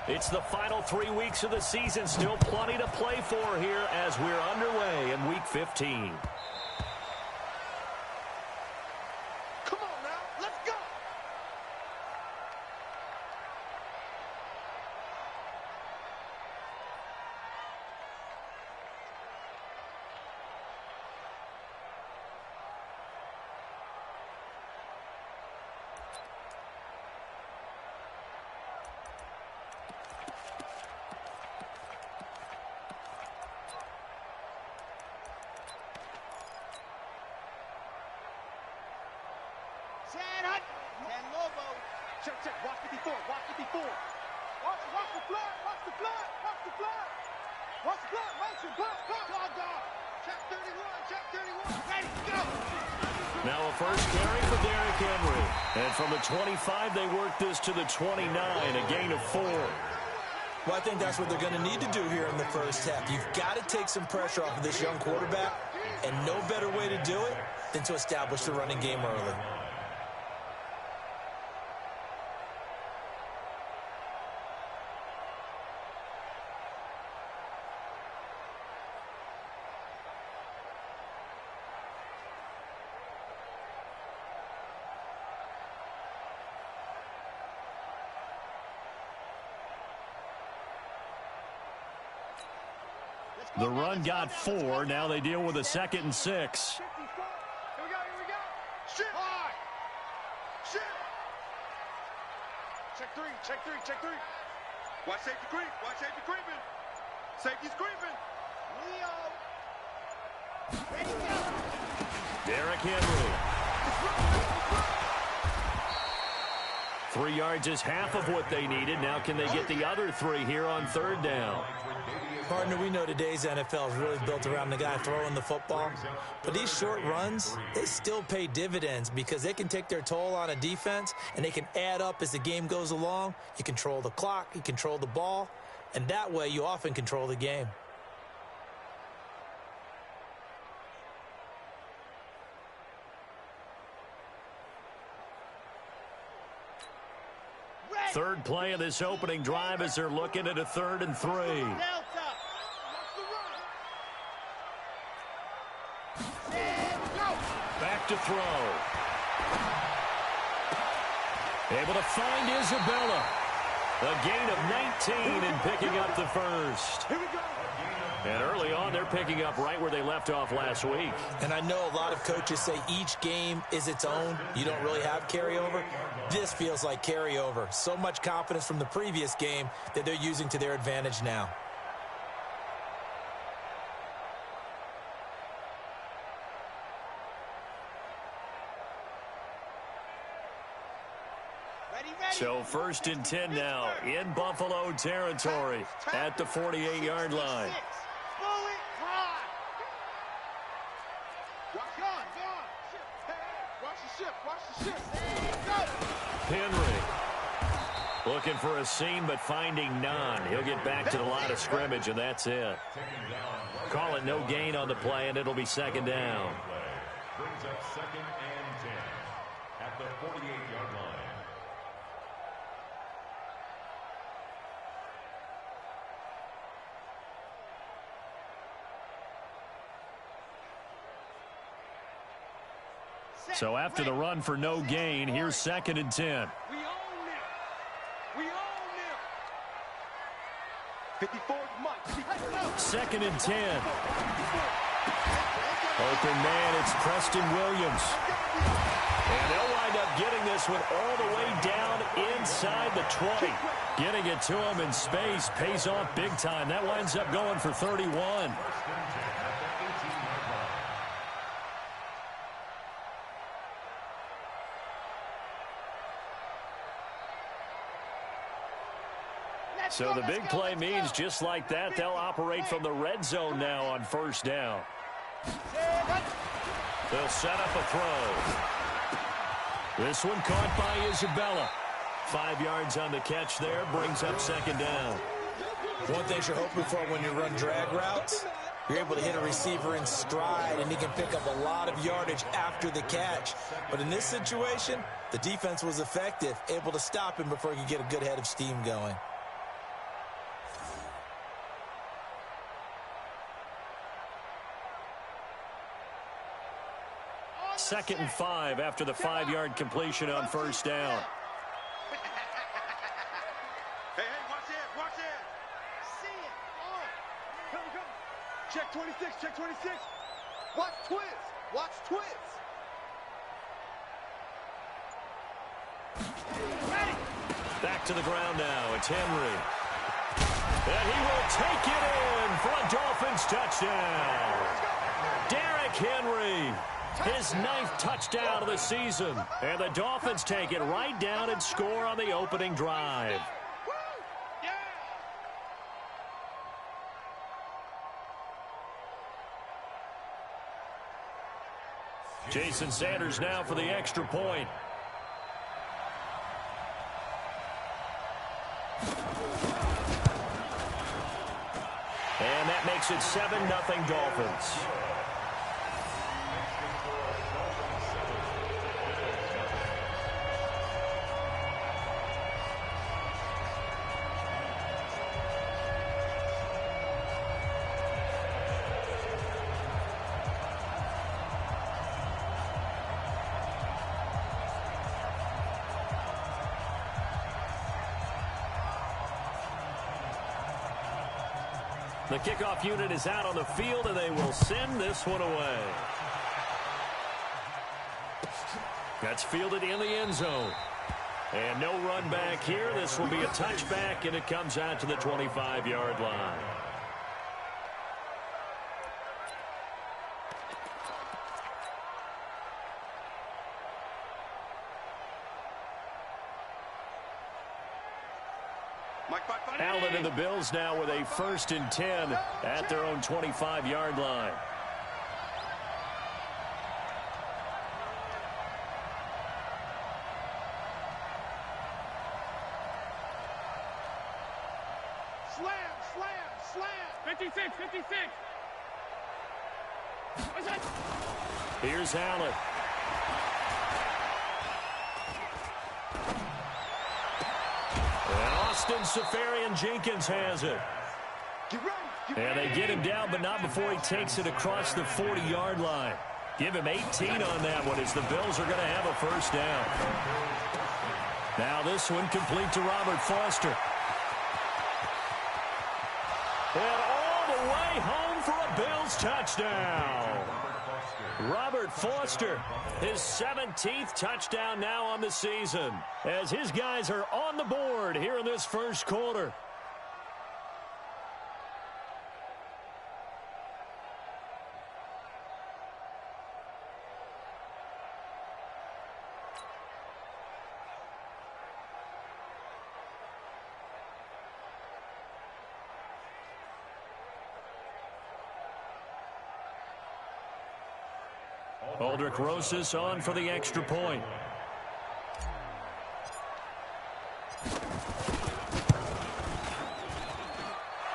It's the final 3 weeks of the season. Still plenty to play for here as we're underway in Week 15. Come on now, let's go! Check, check, watch 54, watch 54. Watch the blood, watch the blood, watch the blood. Watch the blood, motion, blood, dog. Check 31, ready, go. Now a first carry for Derrick Henry. And from the 25, they work this to the 29, a gain of 4. Well, I think that's what they're going to need to do here in the first half. You've got to take some pressure off of this young quarterback, and no better way to do it than to establish the running game early. The run got 4. Now they deal with a 2nd and 6. Here we go. Shift. High. Shift. Check three. Watch safety creeping. Safety's creeping. Leo. Ready, go. Derrick Henry. 3 yards is half of what they needed. Now can they get the other 3 here on 3rd down? Partner, we know today's NFL is really built around the guy throwing the football. But these short runs, they still pay dividends because they can take their toll on a defense and they can add up as the game goes along. You control the clock, you control the ball, and that way you often control the game. Third play of this opening drive as they're looking at a 3rd and 3. Back to throw. Able to find Isabella. A gain of 19 and picking up the first. Here we go. And early on, they're picking up right where they left off last week. And I know a lot of coaches say each game is its own. You don't really have carryover. This feels like carryover. So much confidence from the previous game that they're using to their advantage now. So 1st and 10 now in Buffalo territory at the 48-yard line. Henry looking for a seam but finding none. He'll get back to the line of scrimmage, and that's it. Call it no gain on the play, and it'll be 2nd down. Brings up 2nd and 10 at the 48-yard line. So after the run for no gain, here's 2nd and 10. We own them. 54 much. 2nd and 10. Open man, it's Preston Williams. And they'll wind up getting this one all the way down inside the 20. Getting it to him in space pays off big time. That winds up going for 31. So the big play means just like that, they'll operate from the red zone now on 1st down. They'll set up a throw. This one caught by Isabella. 5 yards on the catch there, brings up 2nd down. One thing you're hoping for when you run drag routes, you're able to hit a receiver in stride, and he can pick up a lot of yardage after the catch. But in this situation, the defense was effective, able to stop him before he could get a good head of steam going. 2nd and 5 after the 5-yard completion on first down. Hey, watch it, watch it. See it. Come. Check 26, check 26. Watch twist. Back to the ground now. It's Henry. And he will take it in for a Dolphins touchdown. Derrick Henry, his 9th touchdown of the season. And the Dolphins take it right down and score on the opening drive. Jason Sanders now for the extra point. And that makes it 7-0 Dolphins. The kickoff unit is out on the field, and they will send this one away. That's fielded in the end zone. And no run back here. This will be a touchback, and it comes out to the 25-yard line. Allen and the Bills now with a 1st and 10 at their own 25-yard line. Slam. 56. Here's Allen. Austin Seferian-Jenkins has it. And they get him down, but not before he takes it across the 40-yard line. Give him 18 on that one as the Bills are going to have a first down. Now this one complete to Robert Foster. And all the way home for a Bills touchdown. Robert Foster, his 17th touchdown now on the season, as his guys are on the board here in this first quarter. Aldrich Rosas on for the extra point.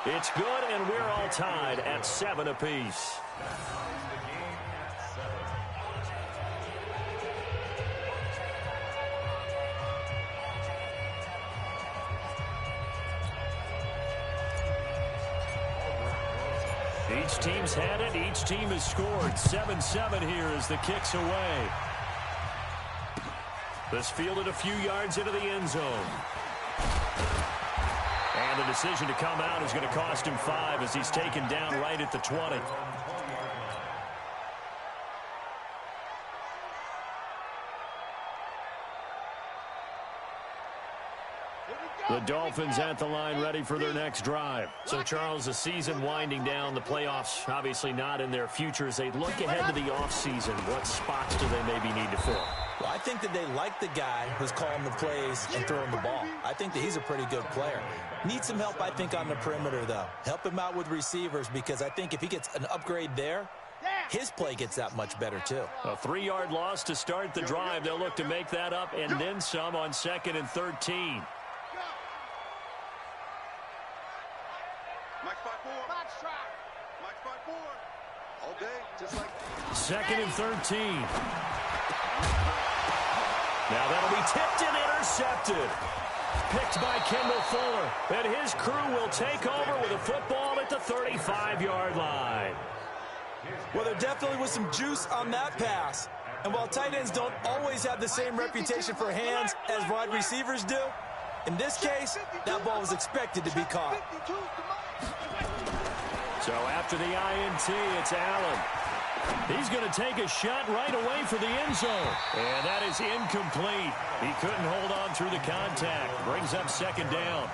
It's good, and we're all tied at 7 apiece. Each team's had it. Each team has scored. 7-7 here as the kick's away. This fielded a few yards into the end zone. And the decision to come out is going to cost him 5 as he's taken down right at the 20. The Dolphins at the line ready for their next drive. So, Charles, the season winding down, the playoffs obviously not in their future. As they look ahead to the offseason, what spots do they maybe need to fill? Well, I think that they like the guy who's calling the plays and throwing the ball. I think that he's a pretty good player. Needs some help, I think, on the perimeter, though. Help him out with receivers, because I think if he gets an upgrade there, his play gets that much better, too. A 3-yard loss to start the drive. They'll look to make that up and then some on 2nd and 13. All day, just like 2nd and 13. Now that'll be tipped and intercepted. Picked by Kendall Fuller. And his crew will take over with a football at the 35-yard line. Well, there definitely was some juice on that pass. And while tight ends don't always have the same reputation for hands as wide receivers do, in this case, that ball was expected to be caught. So after the INT, it's Allen. He's going to take a shot right away for the end zone. And that is incomplete. He couldn't hold on through the contact. Brings up second down.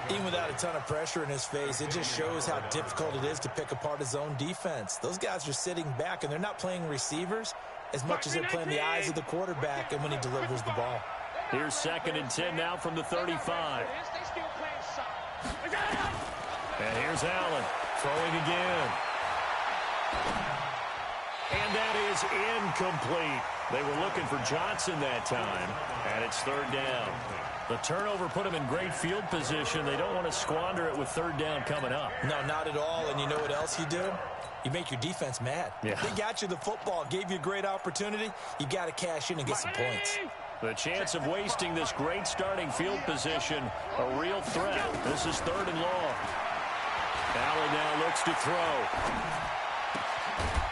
Even without a ton of pressure in his face, it just shows how difficult it is to pick apart his own defense. Those guys are sitting back, and they're not playing receivers as much as they're playing the eyes of the quarterback and when he delivers the ball. Here's 2nd and 10 now from the 35. And here's Allen throwing again. And that is incomplete. They were looking for Johnson that time, and it's 3rd down. The turnover put them in great field position. They don't want to squander it with 3rd down coming up. No, not at all. And you know what else you do? You make your defense mad. Yeah. They got you the football, gave you a great opportunity. You got to cash in and get some points. The chance of wasting this great starting field position, a real threat. This is 3rd and long. Allen now looks to throw.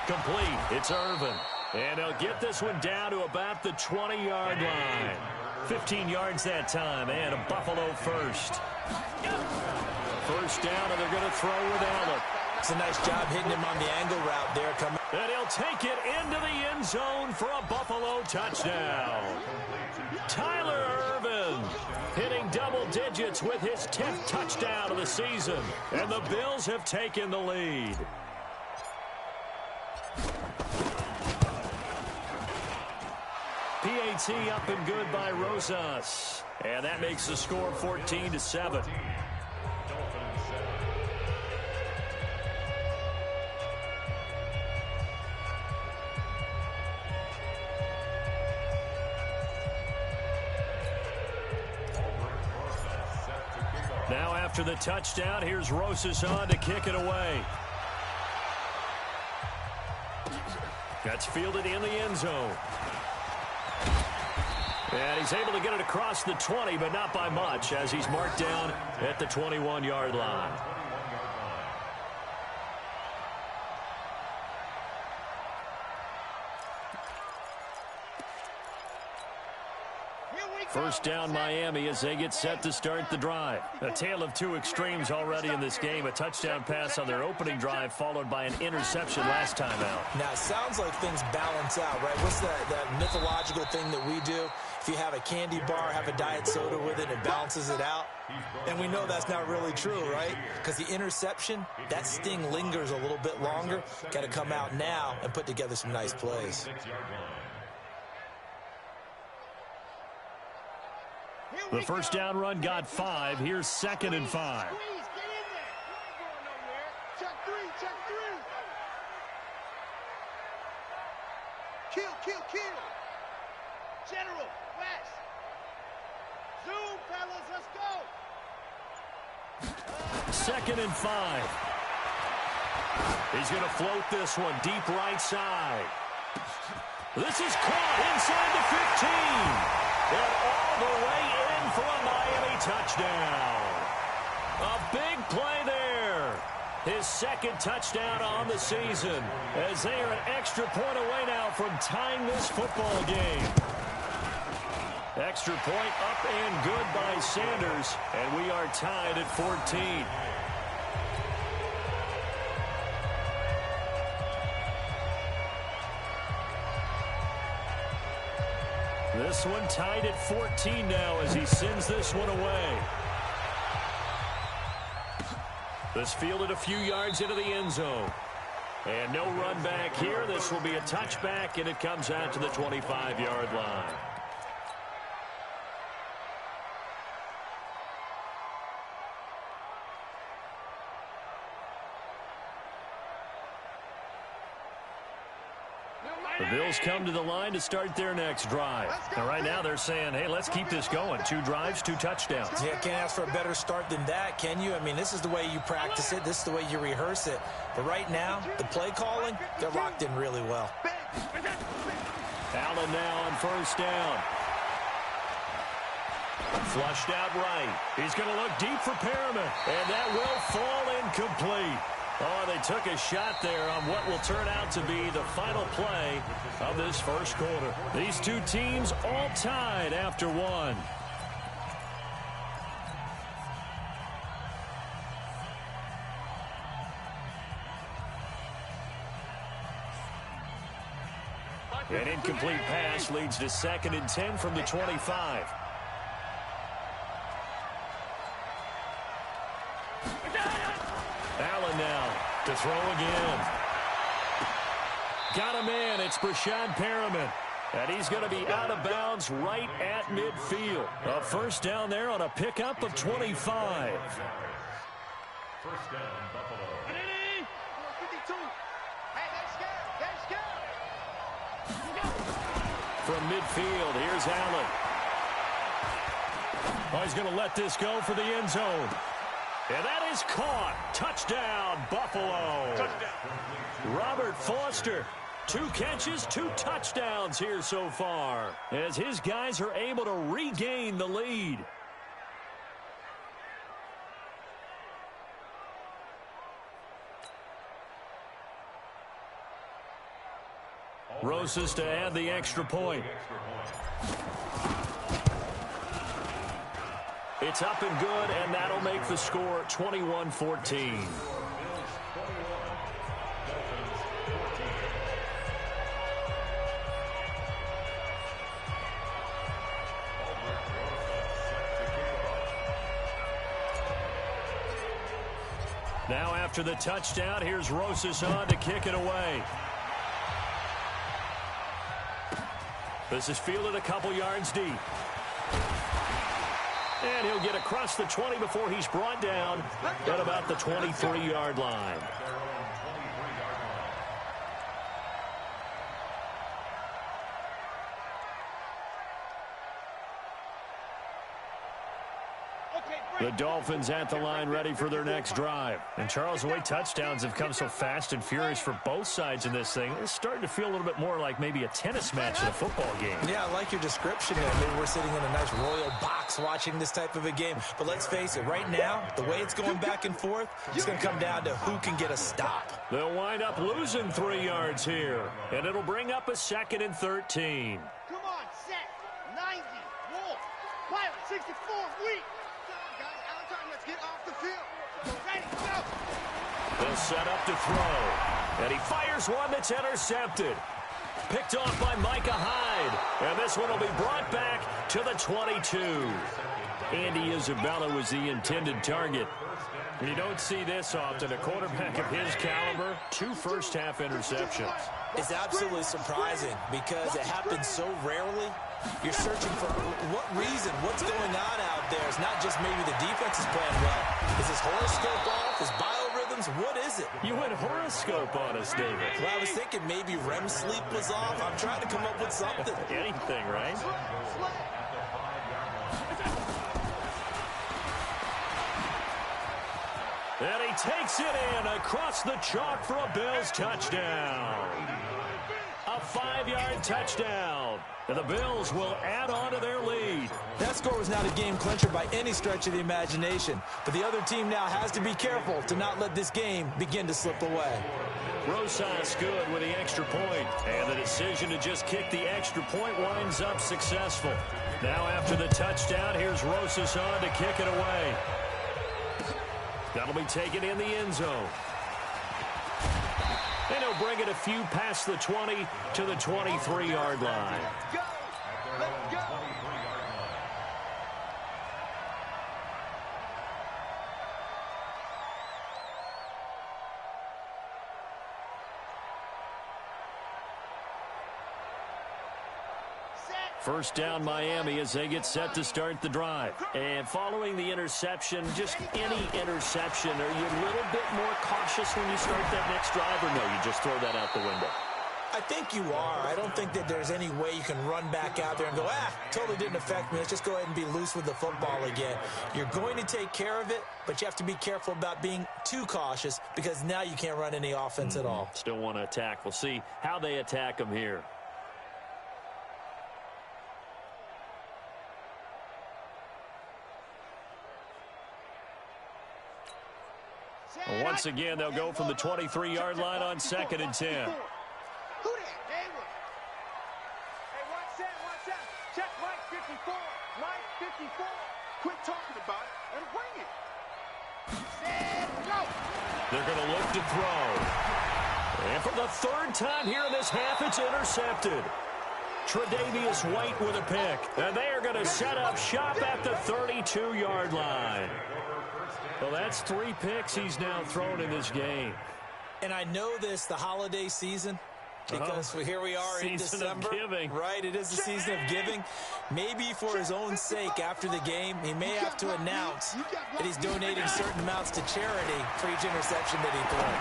Complete. It's Irvin. And they'll get this one down to about the 20-yard line. 15 yards that time, and a Buffalo first. First down, and they're going to throw with Allen. It's a nice job hitting him on the angle route there. And he'll take it into the end zone for a Buffalo touchdown. Tyler Irvin hitting double digits with his 10th touchdown of the season. And the Bills have taken the lead. PAT up and good by Rosas. And that makes the score 14-7. Now after the touchdown, here's Rosas on to kick it away. That's fielded in the end zone. And he's able to get it across the 20, but not by much, as he's marked down at the 21-yard line. First down Miami as they get set to start the drive. A tale of two extremes already in this game. A touchdown pass on their opening drive followed by an interception last time out. Now, it sounds like things balance out, right? What's that mythological thing that we do? If you have a candy bar, have a diet soda with it, it balances it out. And we know that's not really true, right? Because the interception, that sting lingers a little bit longer. Got to come out now and put together some nice plays. The first down run got 5. Here's 2nd and 5. Check three. Kill. General, West. Zoom, fellas, let's go. 2nd and 5. He's going to float this one deep right side. This is caught inside the 15. And all the way in for a Miami touchdown. A big play there. His 2nd touchdown on the season, as they are an extra point away now from tying this football game. Extra point up and good by Sanders, and we are tied at 14. This one tied at 14 now as he sends this one away. This fielded a few yards into the end zone. And no run back here. This will be a touchback, and it comes out to the 25-yard line. The Bills come to the line to start their next drive. And right now they're saying, hey, let's keep this going. 2 drives, 2 touchdowns. Yeah, can't ask for a better start than that, can you? I mean, this is the way you practice it. This is the way you rehearse it. But right now, the play calling, they're locked in really well. Allen now on first down. Flushed out right. He's going to look deep for Perriman. And that will fall incomplete. Oh, they took a shot there on what will turn out to be the final play of this first quarter. These two teams all tied after one. An incomplete pass leads to 2nd and 10 from the 25. Allen now to throw again. Got a man. It's Brashad Perriman. And he's going to be out of bounds right at midfield. A first down there on a pickup of 25. First down, Buffalo. 52. Hey, they're scared. From midfield, here's Allen. Oh, he's going to let this go for the end zone. And that is caught. Touchdown, Buffalo. Touchdown. Robert Foster. 2 catches, 2 touchdowns here so far, as his guys are able to regain the lead. Rosas to add the extra point. It's up and good, and that'll make the score 21-14. Now after the touchdown, here's Rosas on to kick it away. This is fielded a couple yards deep. And he'll get across the 20 before he's brought down at about the 23-yard line. The Dolphins at the line ready for their next drive. And Charles, the way touchdowns have come so fast and furious for both sides in this thing, it's starting to feel a little bit more like maybe a tennis match in a football game. Yeah, I like your description there. Maybe we're sitting in a nice royal box watching this type of a game. But let's face it, right now, the way it's going back and forth, it's going to come down to who can get a stop. They'll wind up losing 3 yards here. And it'll bring up a 2nd and 13. Come on, set. 90. Wolf. Pilot, 64. Weak. Let's get off the field. Ready, go. They'll set up to throw. And he fires one that's intercepted. Picked off by Micah Hyde. And this one will be brought back to the 22. Andy Isabella was the intended target. You don't see this often. A quarterback of his caliber, 2 first-half interceptions. It's absolutely surprising because it happens so rarely. You're searching for what reason, what's going on out there. It's not just maybe the defense is playing well. Is his horoscope off? His biorhythms? What is it? You went horoscope on us, David. Well, I was thinking maybe REM sleep was off. I'm trying to come up with something. Anything, right? And he takes it in across the chalk for a Bills touchdown. A 5-yard touchdown. And the Bills will add on to their lead. That score was not a game clincher by any stretch of the imagination. But the other team now has to be careful to not let this game begin to slip away. Rosas good with the extra point. And the decision to just kick the extra point winds up successful. Now after the touchdown, here's Rosas on to kick it away. That'll be taken in the end zone. And he'll bring it a few past the 20 to the 23-yard line. Go. Let's go. First down Miami as they get set to start the drive. And following the interception, just any interception, are you a little bit more cautious when you start that next drive, or no, you just throw that out the window? I think you are. I don't think that there's any way you can run back out there and go, totally didn't affect me. Let's just go ahead and be loose with the football again. You're going to take care of it, but you have to be careful about being too cautious because now you can't run any offense at all. Still want to attack. We'll see how they attack them here. Once again, they'll go from the 23-yard line on 2nd and 10. Who that? David. Hey, watch that. Check Mike 54. Mike 54. Quit talking about it and bring it. Set, go. They're going to look to throw. And for the 3rd time here in this half, it's intercepted. Tre'Davious White with a pick. And they are going to set up shop at the 32-yard line. Well, that's 3 picks he's now thrown in this game. And I know this, the holiday season, because here we are in December. Season of giving. Right, it is the season of giving. Maybe for his own sake after the game, he may have to announce that he's donating certain amounts to charity for each interception that he threw.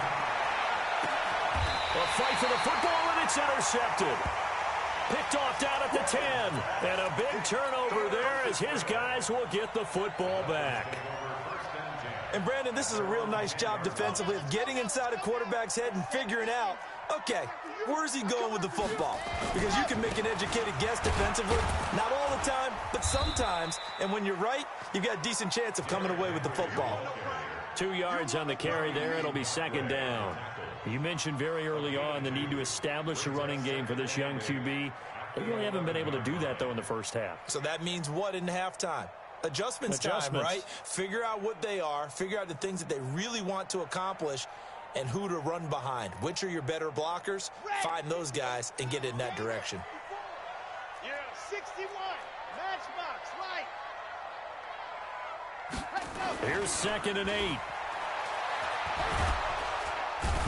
A fight for the football, and it's intercepted. Picked off down at the 10. And a big turnover there as his guys will get the football back. And, Brandon, this is a real nice job defensively of getting inside a quarterback's head and figuring out, okay, where's he going with the football? Because you can make an educated guess defensively, not all the time, but sometimes. And when you're right, you've got a decent chance of coming away with the football. 2 yards on the carry there. It'll be 2nd down. You mentioned very early on the need to establish a running game for this young QB. They really haven't been able to do that, though, in the first half. So that means what in halftime? Adjustments time, right? Figure out what they are, figure out the things that they really want to accomplish, and who to run behind. Which are your better blockers? Find those guys and get in that direction. Yeah, 61. Matchbox, right. Here's 2nd and 8.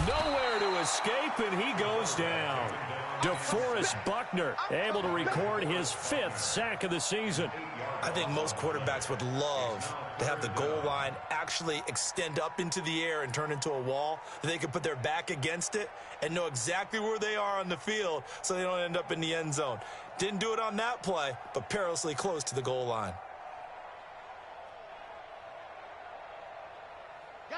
Nowhere to escape, and he goes down. DeForest Buckner able to record his 5th sack of the season. I think most quarterbacks would love to have the goal line actually extend up into the air and turn into a wall. They could put their back against it and know exactly where they are on the field so they don't end up in the end zone. Didn't do it on that play, but perilously close to the goal line.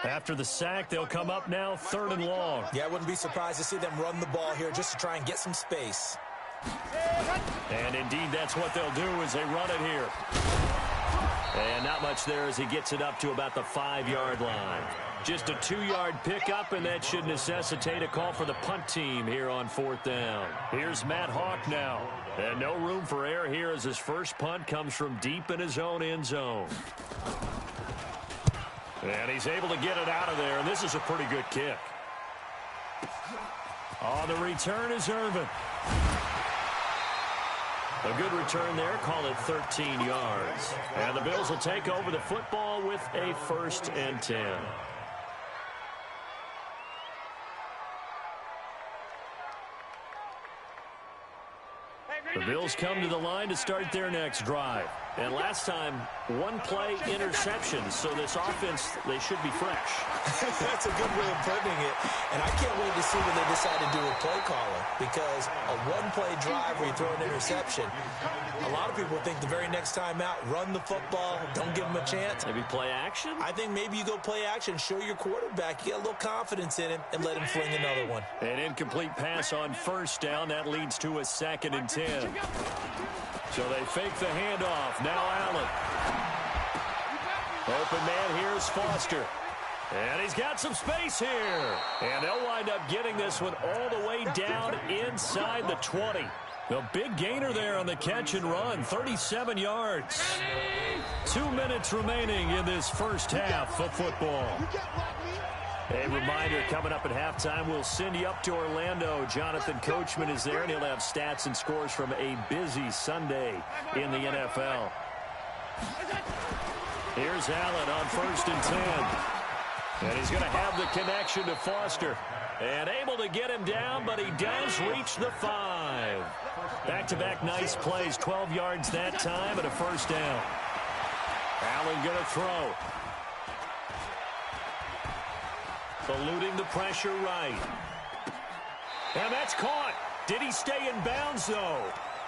After the sack, they'll come up now 3rd and long. Yeah, I wouldn't be surprised to see them run the ball here just to try and get some space. And indeed, that's what they'll do as they run it here. And not much there as he gets it up to about the 5-yard line. Just a 2-yard pickup, and that should necessitate a call for the punt team here on 4th down. Here's Matt Hawk now. And no room for error here as his first punt comes from deep in his own end zone. And he's able to get it out of there, and this is a pretty good kick. On the return is Irvin. A good return there, call it 13 yards. And the Bills will take over the football with a 1st and 10. The Bills come to the line to start their next drive. And last time, 1-play interception. So this offense, they should be fresh. That's a good way of putting it. And I can't wait to see when they decide to do a play caller. Because a 1-play drive where you throw an interception, a lot of people think the very next time out, run the football, don't give them a chance. Maybe play action? I think maybe you go play action, show your quarterback, you get a little confidence in him, and let him fling another one. An incomplete pass on 1st down. That leads to a 2nd and 10. So they fake the handoff. Now Allen. Open man, here's Foster. And he's got some space here. And they'll wind up getting this one all the way down inside the 20. The big gainer there on the catch and run, 37 yards. 2 minutes remaining in this first half of football. A reminder, coming up at halftime, we'll send you up to Orlando. Jonathan Coachman is there, and he'll have stats and scores from a busy Sunday in the NFL. Here's Allen on 1st and 10. And he's going to have the connection to Foster. And able to get him down, but he does reach the 5. Back-to-back nice plays, 12 yards that time, and a 1st down. Allen going to throw. Eluding the pressure right. And that's caught. Did he stay in bounds, though?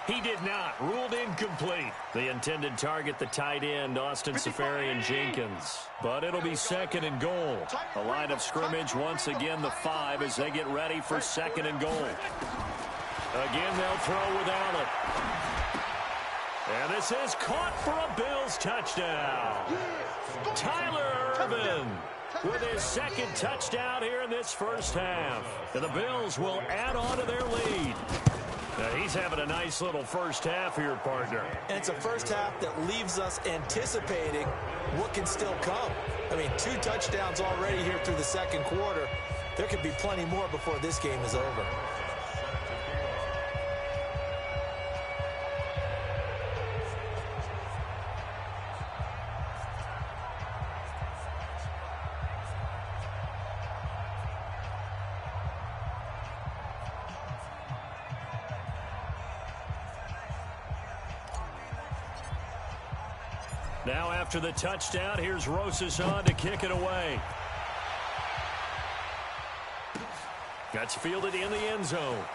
He did not. Ruled incomplete. The intended target, the tight end, Austin Seferian-Jenkins. But it'll be 2nd and goal. A line of scrimmage, once again, the 5 as they get ready for 2nd and goal. Again, they'll throw with Allen. And this is caught for a Bills touchdown. Tyler Irvin with his second touchdown here in this first half. And the Bills will add on to their lead. Now he's having a nice little first half here, partner. And it's a first half that leaves us anticipating what can still come. I mean, 2 touchdowns already here through the second quarter. There could be plenty more before this game is over. Now after the touchdown, here's Rosas on to kick it away. That's fielded in the end zone.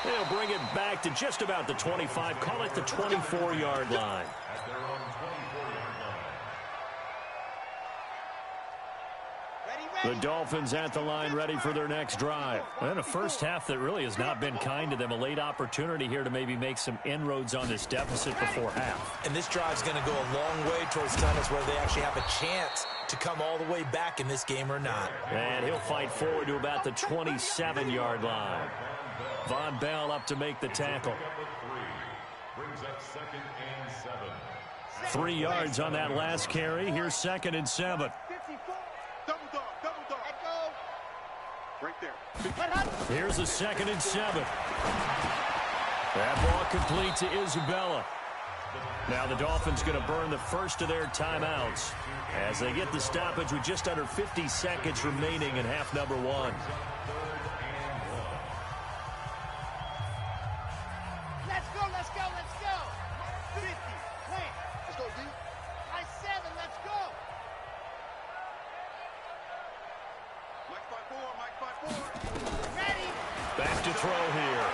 They'll bring it back to just about the 25, call it the 24-yard line. The Dolphins at the line ready for their next drive. And a first half that really has not been kind to them. A late opportunity here to maybe make some inroads on this deficit before half. And this drive's going to go a long way towards telling us whether they actually have a chance to come all the way back in this game or not. And he'll fight forward to about the 27-yard line. Von Bell up to make the tackle. 3 yards on that last carry. Here's 2nd and 7. Right there. Here's a 2nd and 7. That ball complete to Isabella. Now the Dolphins going to burn the first of their timeouts as they get the stoppage with just under 50 seconds remaining in half number 1. Let's go, let's go, let's go. 50, win. Let's go, D. High 7, let's go. Mike 5-4, Mike 5-4. Ready. Back to throw here.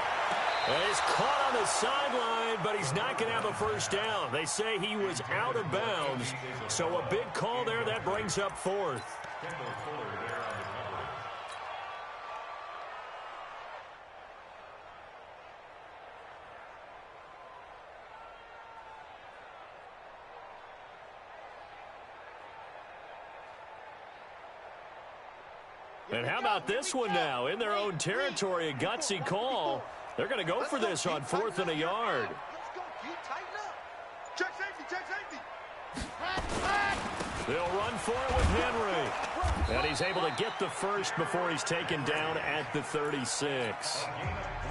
And he's caught on the sideline, but he's not going to have a first down. They say he was out of bounds. So a big call there. That brings up 4th. And how about this one now? In their own territory, a gutsy call. They're going to go for this on 4th and a yard. Let's go, Keith. Tighten up. Check safety, check safety. They'll run for it with Henry. And he's able to get the first before he's taken down at the 36.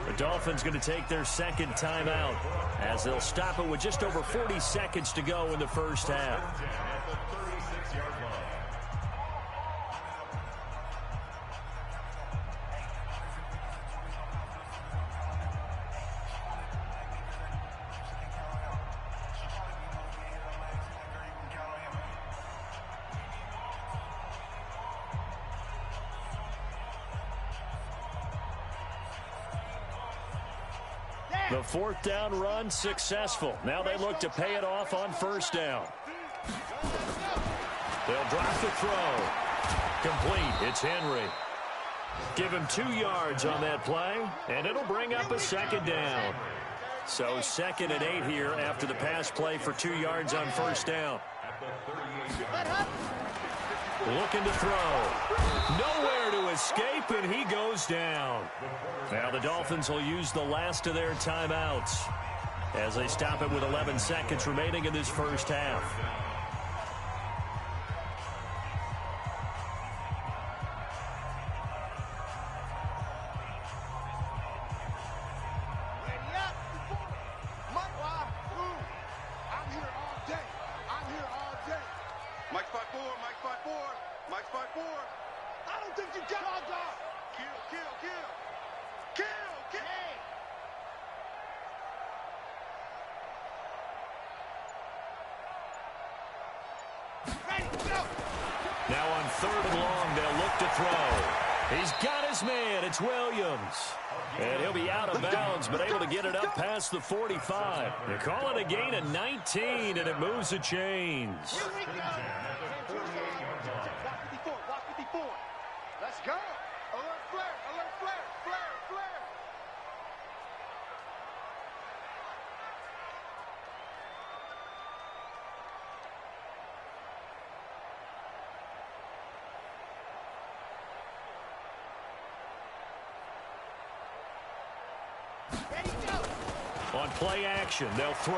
The Dolphins going to take their 2nd timeout as they'll stop it with just over 40 seconds to go in the first half. The 4th down run successful. Now they look to pay it off on 1st down. They'll drop the throw. Complete. It's Henry. Give him 2 yards on that play, and it'll bring up a 2nd down. So 2nd and 8 here after the pass play for 2 yards on 1st down. Looking to throw. Nowhere to escape, and he goes down. Now the Dolphins will use the last of their timeouts as they stop it with 11 seconds remaining in this first half. Ready up. Mike, I'm here all day. I'm here all day. Mike 5-4, Mike 5-4, Mike 5-4. I don't think you got all dog. Kill, kill, kill. Kill, kill. Ready, go. Now on 3rd and long, they'll look to throw. He's got his man. It's Williams. And he'll be out of bounds, but able to get it up past the 45. They call it a gain of 19, and it moves the chains. Here we go. Walk 54, walk 54. Let's go. Alert flare, alert flare, flare, flare. play action. They'll throw.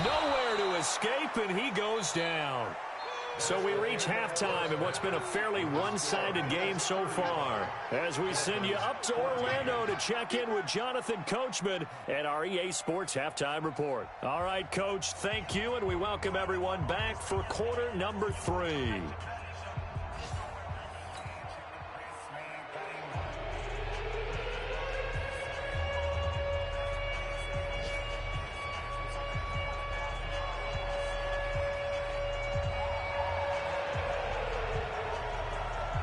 Nowhere to escape, and he goes down. So we reach halftime in what's been a fairly one-sided game so far. As we send you up to Orlando to check in with Jonathan Coachman at our EA Sports Halftime Report. All right, Coach, thank you, and we welcome everyone back for quarter number 3.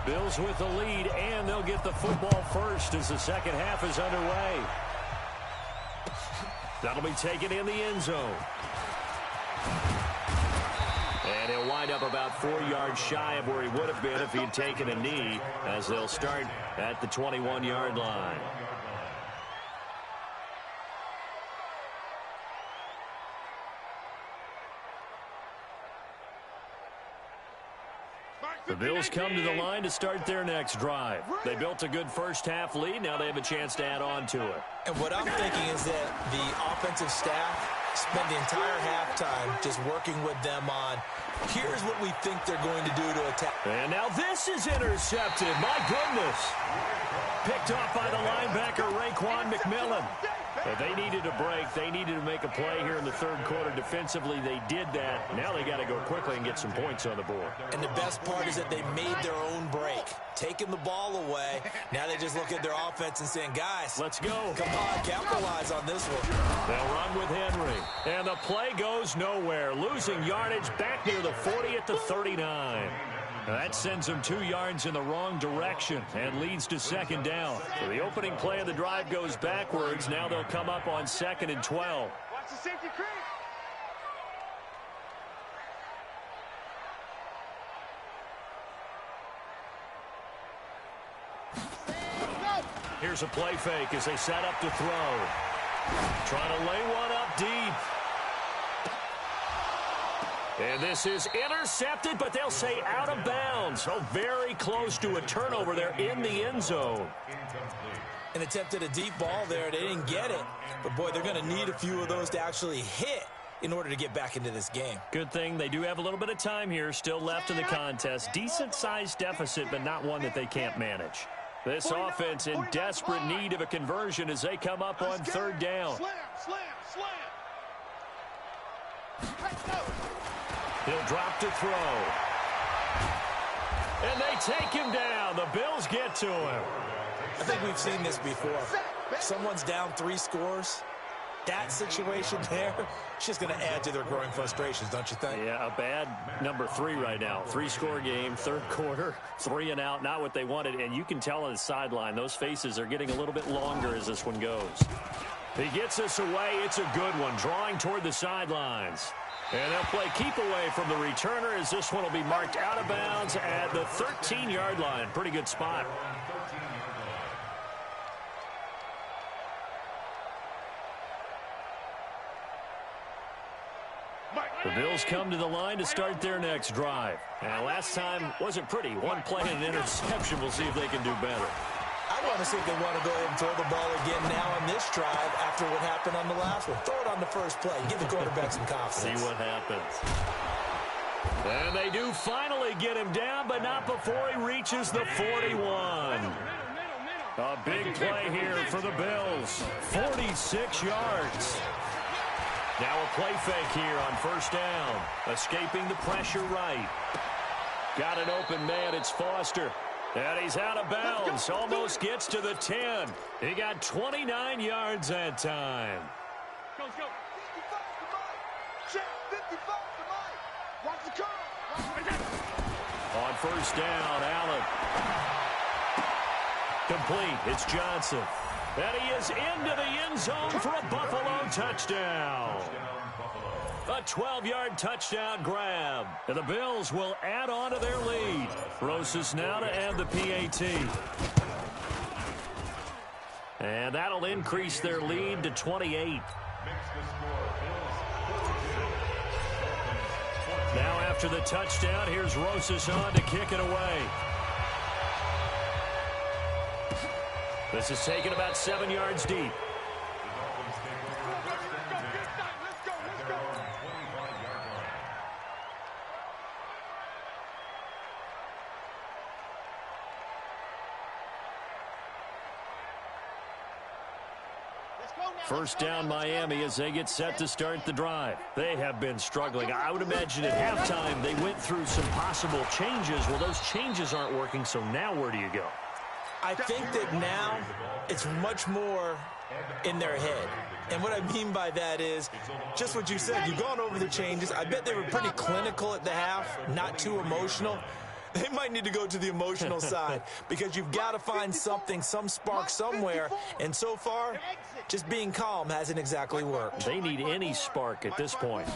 Bills with the lead, and they'll get the football first as the second half is underway. That'll be taken in the end zone. And he'll wind up about 4 yards shy of where he would have been if he'd taken a knee, as they'll start at the 21-yard line. The Bills come to the line to start their next drive. They built a good first-half lead. Now they have a chance to add on to it. And what I'm thinking is that the offensive staff spent the entire halftime just working with them on, here's what we think they're going to do to attack. And now this is intercepted. My goodness. Picked off by the linebacker, Raekwon McMillan. But they needed a break. They needed to make a play here in the third quarter. Defensively, they did that. Now they got to go quickly and get some points on the board. And the best part is that they made their own break, taking the ball away. Now they just look at their offense and saying, guys, let's go. Come on, capitalize on this one. They'll run with Henry. And the play goes nowhere. Losing yardage back near the 40 at the 39. That sends them 2 yards in the wrong direction and leads to second down. So the opening play of the drive goes backwards. Now they'll come up on 2nd and 12. Watch the safety creep. Here's a play fake as they set up to throw. Trying to lay one up deep. And this is intercepted, but they'll say out of bounds. So very close to a turnover there in the end zone. And attempted a deep ball there. They didn't get it. But, boy, they're going to need a few of those to actually hit in order to get back into this game. Good thing they do have a little bit of time here still left in the contest. Decent-sized deficit, but not one that they can't manage. This offense in desperate need of a conversion as they come up on 3rd down. Slam. He'll drop to throw. And they take him down. The Bills get to him. I think we've seen this before. Someone's down 3 scores. That situation there, it's just going to add to their growing frustrations, don't you think? Yeah, a bad number 3 right now. 3-score game, third quarter, 3 and out, not what they wanted. And you can tell on the sideline, those faces are getting a little bit longer as this one goes. He gets us away. It's a good one, drawing toward the sidelines. And they'll play keep away from the returner as this one will be marked out of bounds at the 13-yard line. Pretty good spot. The Bills come to the line to start their next drive. And last time wasn't pretty. One play and an interception. We'll see if they can do better. I want to see if they want to go ahead and throw the ball again now on this drive after what happened on the last one. Throw it on the first play. Give the quarterback some confidence. See what happens. And they do finally get him down, but not before he reaches the 41. A big play here for the Bills. 46 yards. Now a play fake here on 1st down. Escaping the pressure right. Got an open man. It's Foster. And he's out of bounds. Almost gets to the 10. He got 29 yards that time. Go. 55 to Mike. Check. 55 to Mike. Watch the curve. On 1st down, Allen. Complete. It's Johnson. And he is into the end zone for a Buffalo touchdown. A 12-yard touchdown grab. And the Bills will add on to their lead. Rosas now to add the PAT. And that'll increase their lead to 28. Now after the touchdown, here's Rosas on to kick it away. This is taken about 7 yards deep. First down Miami as they get set to start the drive. They have been struggling. I would imagine at halftime they went through some possible changes. Well, those changes aren't working, so now where do you go? I think that now it's much more in their head. And what I mean by that is just what you said. You've gone over the changes. I bet they were pretty clinical at the half, not too emotional. They might need to go to the emotional side because you've got to find something, some spark somewhere. And so far, just being calm hasn't exactly worked. They need any spark at this point.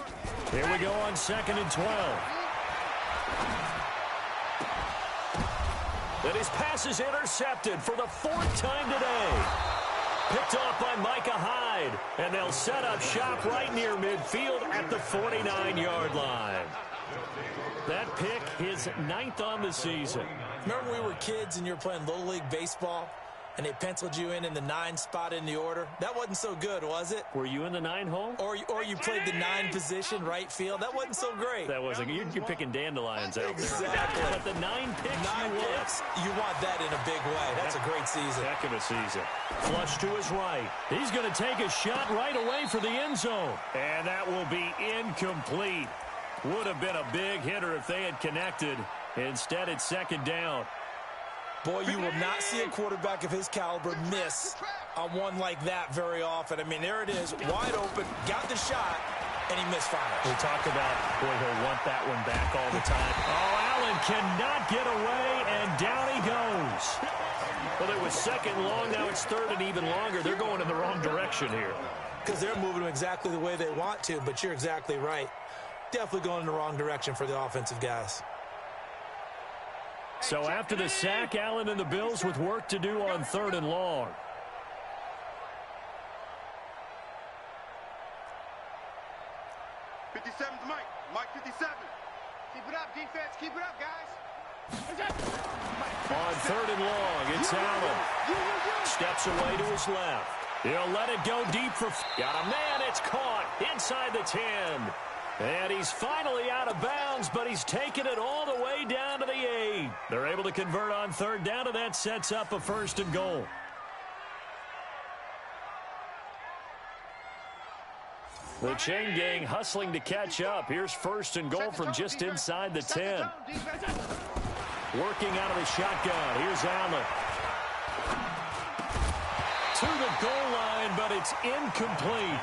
Here we go on 2nd and 12. And his pass is intercepted for the 4th time today. Picked off by Micah Hyde. And they'll set up shop right near midfield at the 49-yard line. That pick, his 9th on the season. Remember when we were kids and you were playing Little League Baseball and they penciled you in the 9 spot in the order? That wasn't so good, was it? Were you in the 9 hole? Or you played the 9 position, right field? That wasn't so great. That wasn't. You're picking dandelions out exactly. there. But the 9 picks, 9 picks, you want that in a big way. That's a great season. Heck of a season. Flush to his right. He's going to take a shot right away for the end zone. And that will be incomplete. Would have been a big hitter if they had connected. Instead, it's 2nd down. Boy, you will not see a quarterback of his caliber miss on one like that very often. I mean, there it is, wide open, got the shot, and he misfires. We talked about, boy, he'll want that one back all the time. Oh, Allen cannot get away, and down he goes. Well, it was 2nd long, now it's 3rd and even longer. They're going in the wrong direction here. Because they're moving them exactly the way they want to, but you're exactly right. Definitely going in the wrong direction for the offensive guys. So after the sack, Allen and the Bills with work to do on 3rd and long. Mike 57. Keep it up, defense. Keep it up, guys. On 3rd and long, it's Allen. Steps away to his left. He'll let it go deep for... Got a man, it's caught inside the 10. And he's finally out of bounds, but he's taken it all the way down to the 8. They're able to convert on 3rd down, and that sets up a 1st and goal. The chain gang hustling to catch up. Here's 1st and goal from just inside the 10. Working out of the shotgun. Here's Allen. To the goal line, but it's incomplete.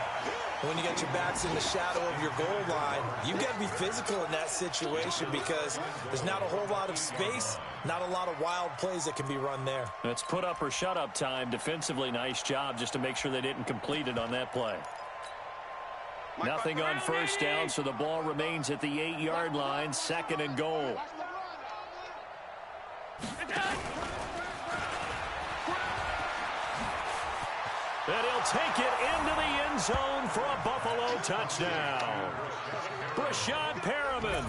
When you got your backs in the shadow of your goal line, you've got to be physical in that situation because there's not a whole lot of space, not a lot of wild plays that can be run there. It's put up or shut up time. Defensively, nice job just to make sure they didn't complete it on that play. Nothing on 1st down, so the ball remains at the 8-yard line, 2nd and goal. And he'll take it into the end zone for a Buffalo touchdown. Brashad Perriman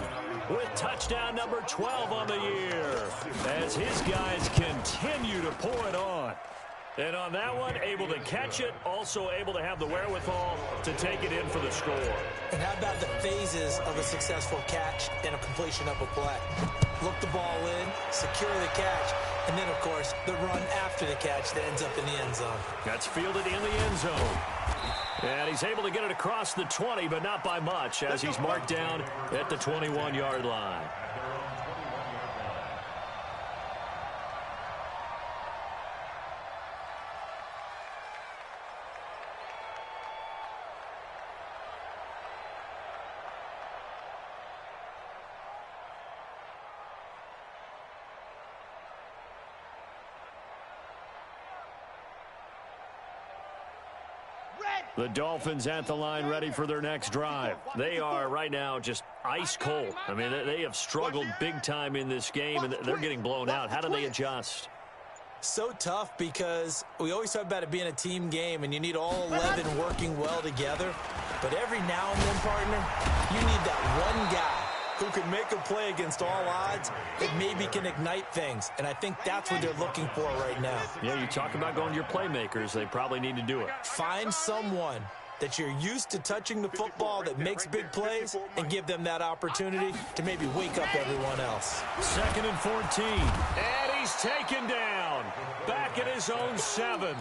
with touchdown number 12 on the year as his guys continue to pour it on. And on that one, able to catch it, also able to have the wherewithal to take it in for the score. And how about the phases of a successful catch and a completion of a play? Look the ball in, secure the catch, and then, of course, the run after the catch that ends up in the end zone. That's fielded in the end zone. And he's able to get it across the 20, but not by much, as he's marked down at the 21-yard line. The Dolphins at the line ready for their next drive. They are right now just ice cold. I mean, they have struggled big time in this game, and they're getting blown out. How do they adjust? So tough because we always talk about it being a team game, and you need all 11 working well together. But every now and then, partner, you need that one guy who can make a play against all odds that maybe can ignite things. And I think that's what they're looking for right now. Yeah, you talk about going to your playmakers. They probably need to do it. Find someone that you're used to touching the football that makes big plays and give them that opportunity to maybe wake up everyone else. 2nd and 14. And he's taken down. back at his own 7.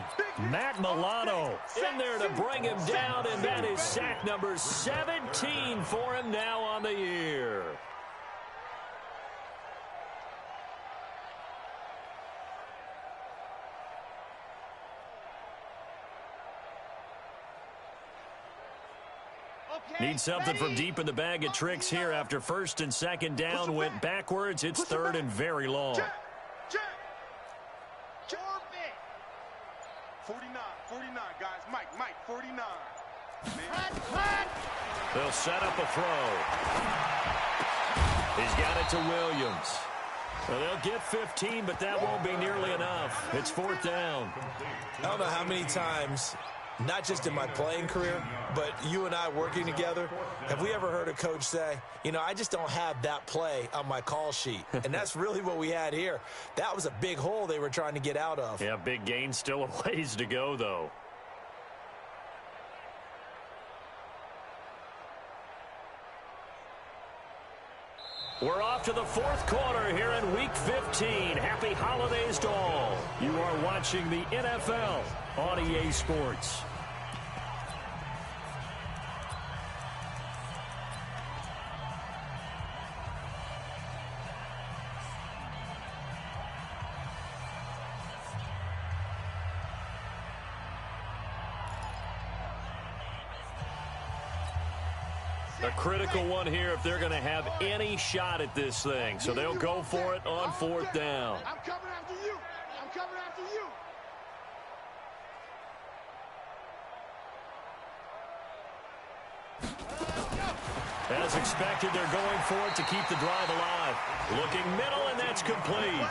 Matt Milano in there to bring him down, and that is sack number 17 for him now on the year. Need something from deep in the bag of tricks here after first and second down went backwards. It's third and very long. 49, guys. Mike, 49. They'll set up a throw. He's got it to Williams. Well, they'll get 15, but that won't be nearly enough. It's fourth down. I don't know how many times, not just in my playing career, but you and I working together, have we ever heard a coach say, you know, I just don't have that play on my call sheet. And that's really what we had here. That was a big hole they were trying to get out of. Yeah, big gain, still a ways to go, though. We're off to the fourth quarter here in Week 15. Happy holidays to all. You are watching the NFL on EA Sports. A critical one here if they're going to have any shot at this thing. So they'll go for it on fourth down. I'm coming after you. I'm coming after you. As expected, they're going for it to keep the drive alive. Looking middle, and that's complete.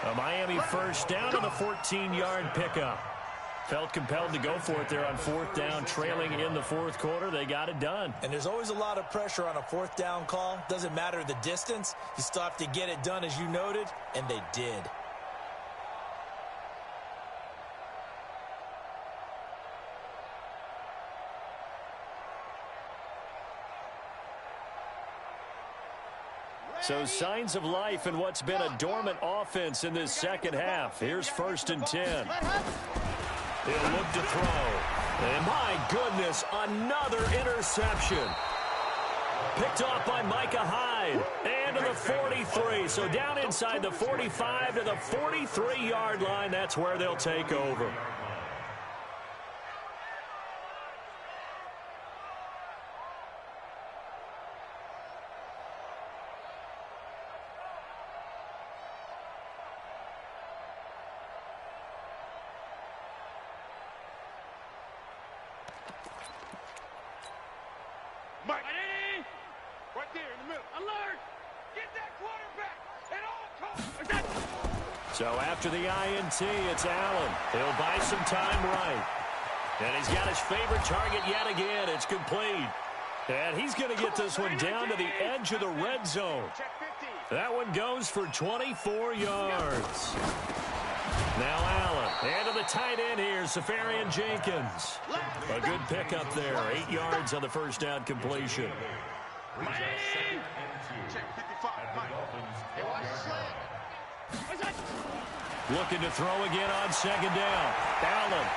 A Miami first down on the 14-yard pickup. Felt compelled to go for it there on fourth down, trailing in the fourth quarter. They got it done. And there's always a lot of pressure on a fourth down call. Doesn't matter the distance. You still have to get it done, as you noted, and they did. So signs of life in what's been a dormant offense in this second half. Here's first and 10. He'll look to throw. And my goodness, another interception. Picked off by Micah Hyde. And to the 43. So down inside the 45 to the 43-yard line. That's where they'll take over. Mike. Right there in the middle. Alert! Get that quarterback at all costs. So after the INT, it's Allen. He'll buy some time right. And he's got his favorite target yet again. It's complete. And he's going to get this one down to the edge of the red zone. That one goes for 24 yards. Now Allen. And to the tight end here, Safarian Jenkins. A good pickup there. 8 yards on the first down completion. Looking to throw again on second down. Allen.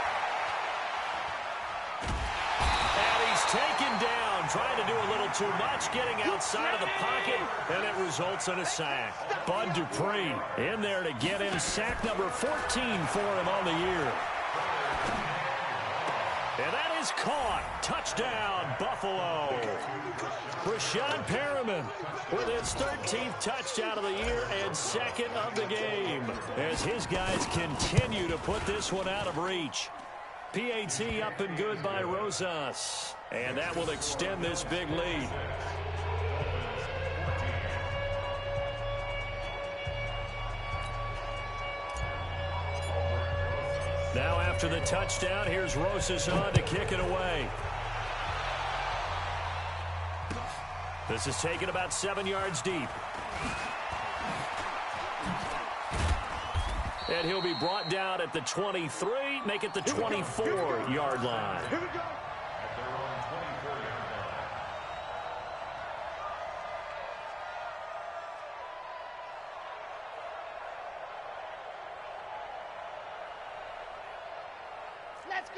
And he's taken down, trying to do a little too much, getting outside of the pocket, and it results in a sack. Bud Dupree in there to get him sack number 14 for him on the year. And that is caught. Touchdown, Buffalo. Rashad Perriman with his 13th touchdown of the year and second of the game as his guys continue to put this one out of reach. PAT up and good by Rosas. And that will extend this big lead. Now after the touchdown, here's Rosas on to kick it away. This is taken about 7 yards deep. And he'll be brought down at the 23, make it the 24-yard line. Here we go.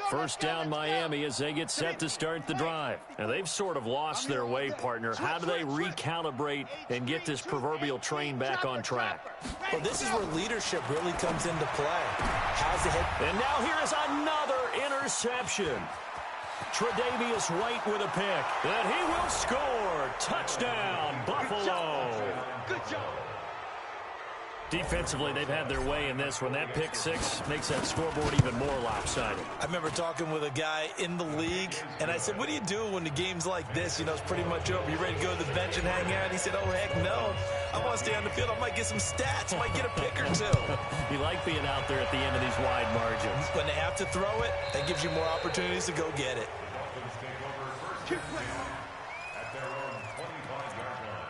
First down Miami as they get set to start the drive. And they've sort of lost their way, partner. How do they recalibrate and get this proverbial train back on track? Well, this is where leadership really comes into play. How's the head? And now here is another interception. Tre'Davious White with a pick. And he will score. Touchdown, Buffalo. Good job. Defensively, they've had their way in this one. That pick six makes that scoreboard even more lopsided. I remember talking with a guy in the league, and I said, what do you do when the game's like this? You know, it's pretty much over. You ready to go to the bench and hang out? He said, oh, heck no. I want to stay on the field. I might get some stats. I might get a pick or two. You like being out there at the end of these wide margins. When they have to throw it, that gives you more opportunities to go get it. At their own 25-yard line.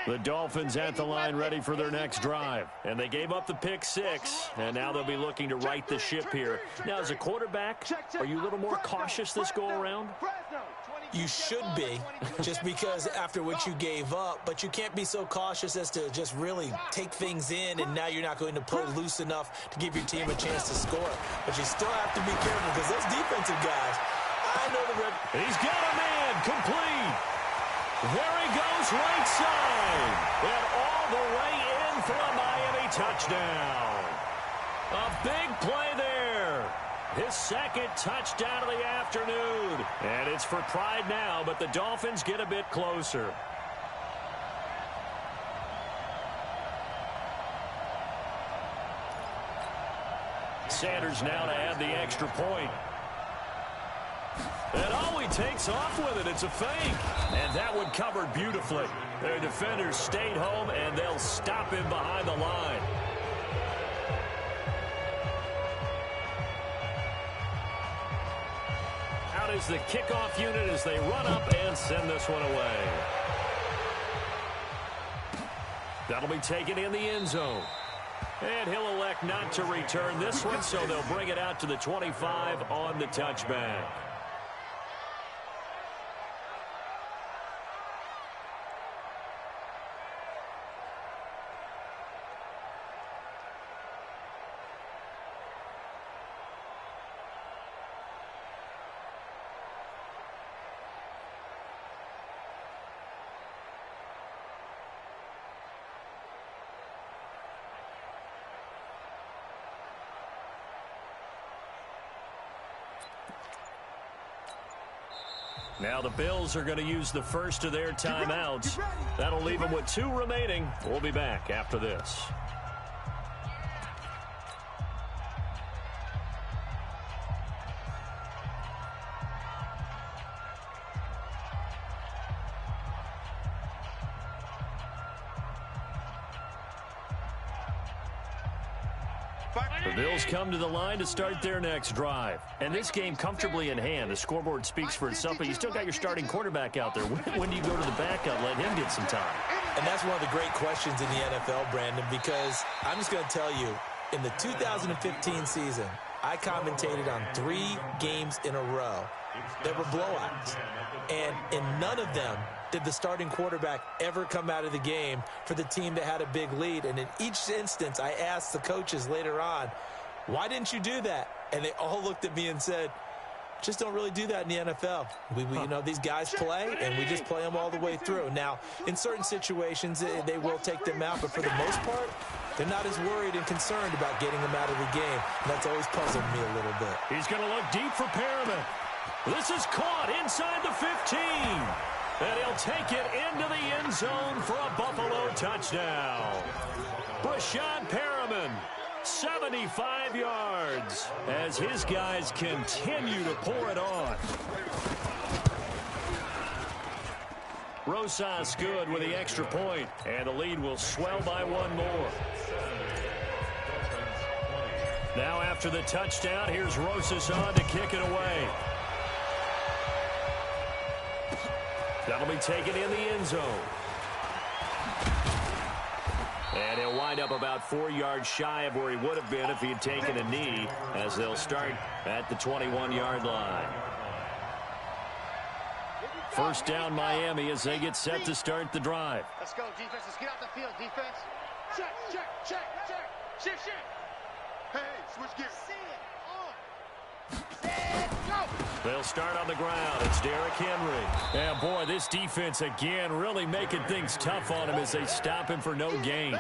The Dolphins at the line ready for their next drive. And they gave up the pick six, and now they'll be looking to right the ship here. Now, as a quarterback, are you a little more cautious this go-around? You should be, just because after what you gave up, but you can't be so cautious as to just really take things in, and now you're not going to play loose enough to give your team a chance to score. But you still have to be careful because those defensive guys, I know the red. He's got a man complete. There he goes, right side. And all the way in for a Miami touchdown. A big play there. His second touchdown of the afternoon. And it's for pride now, but the Dolphins get a bit closer. Sanders now to add the extra point. And oh, he takes off with it. It's a fake. And that one covered beautifully. Their defenders stayed home, and they'll stop him behind the line. Out is the kickoff unit as they run up and send this one away. That'll be taken in the end zone. And he'll elect not to return this one, so they'll bring it out to the 25 on the touchback. Now the Bills are going to use the first of their timeouts. That'll leave them with 2 remaining. We'll be back after this. The Bills come to the line to start their next drive. And this game comfortably in hand. The scoreboard speaks for itself, but you still got your starting quarterback out there. When do you go to the backup, let him get some time? And that's one of the great questions in the NFL, Brandon, because I'm just going to tell you, in the 2015 season, I commentated on 3 games in a row that were blowouts. And in none of them did the starting quarterback ever come out of the game for the team that had a big lead. And in each instance, I asked the coaches later on, why didn't you do that? And they all looked at me and said, just don't really do that in the NFL. You know, these guys play, and we just play them all the way through. Now, in certain situations, they will take them out, but for the most part, they're not as worried and concerned about getting them out of the game. And that's always puzzled me a little bit. He's going to look deep for Perriman. This is caught inside the 15. And he'll take it into the end zone for a Buffalo touchdown. Brashad Perriman, 75 yards, as his guys continue to pour it on. Rosas good with the extra point, and the lead will swell by 1 more. Now after the touchdown, here's Rosas on to kick it away. That'll be taken in the end zone. And he'll wind up about 4 yards shy of where he would have been if he had taken a knee, as they'll start at the 21-yard line. First down Miami as they get set to start the drive. Let's go, defense. Let's get out the field, defense. Check, check, check, check. Shift, shift. Hey, switch gears. They'll start on the ground. It's Derrick Henry. And, boy, this defense again really making things tough on him as they stop him for no gain.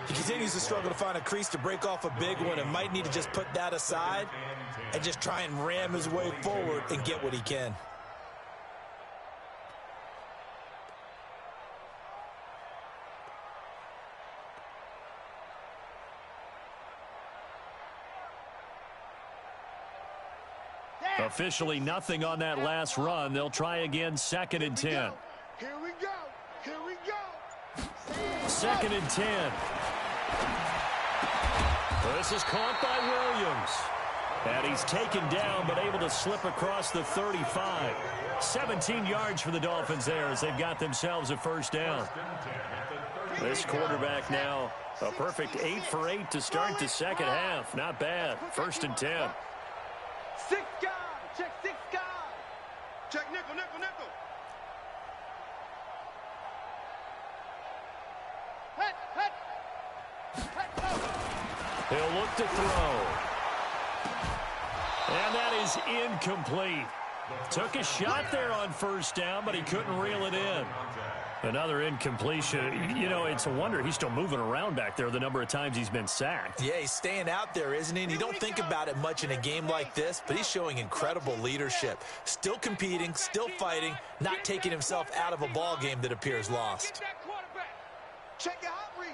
He continues to struggle to find a crease to break off a big one and might need to just put that aside and just try and ram his way forward and get what he can. Officially nothing on that last run. They'll try again, 2nd and 10. Here we go. Here we go. 2nd and 10. This is caught by Williams. And he's taken down but able to slip across the 35. 17 yards for the Dolphins there as they've got themselves a first down. This quarterback now a perfect 8 for 8 to start the second half. Not bad. 1st and 10. 6 guys. Check 6 guys. Check nickel, nickel, nickel. Head, head. Head, go. He'll look to throw. And that is incomplete. Took a shot there on first down, but he couldn't reel it in. Another incompletion. You know, it's a wonder he's still moving around back there the number of times he's been sacked. Yeah, he's staying out there, isn't he? And you don't think about it much in a game like this, but he's showing incredible leadership. Still competing, still fighting, not taking himself out of a ball game that appears lost. Check your hot read.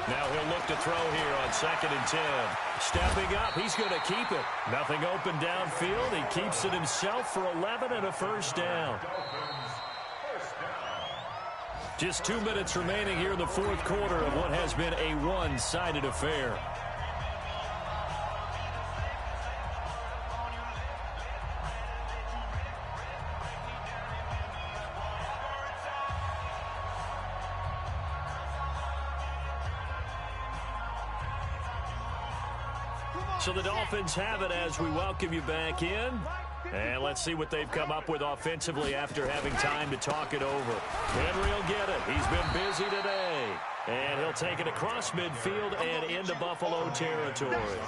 Now he'll look to throw here on 2nd and 10. Stepping up, he's going to keep it. Nothing open downfield. He keeps it himself for 11 and a first down. Just 2 minutes remaining here in the 4th quarter of what has been a one-sided affair. So the Dolphins have it as we welcome you back in. And let's see what they've come up with offensively after having time to talk it over. Henry will get it. He's been busy today. And he'll take it across midfield and into Buffalo territory.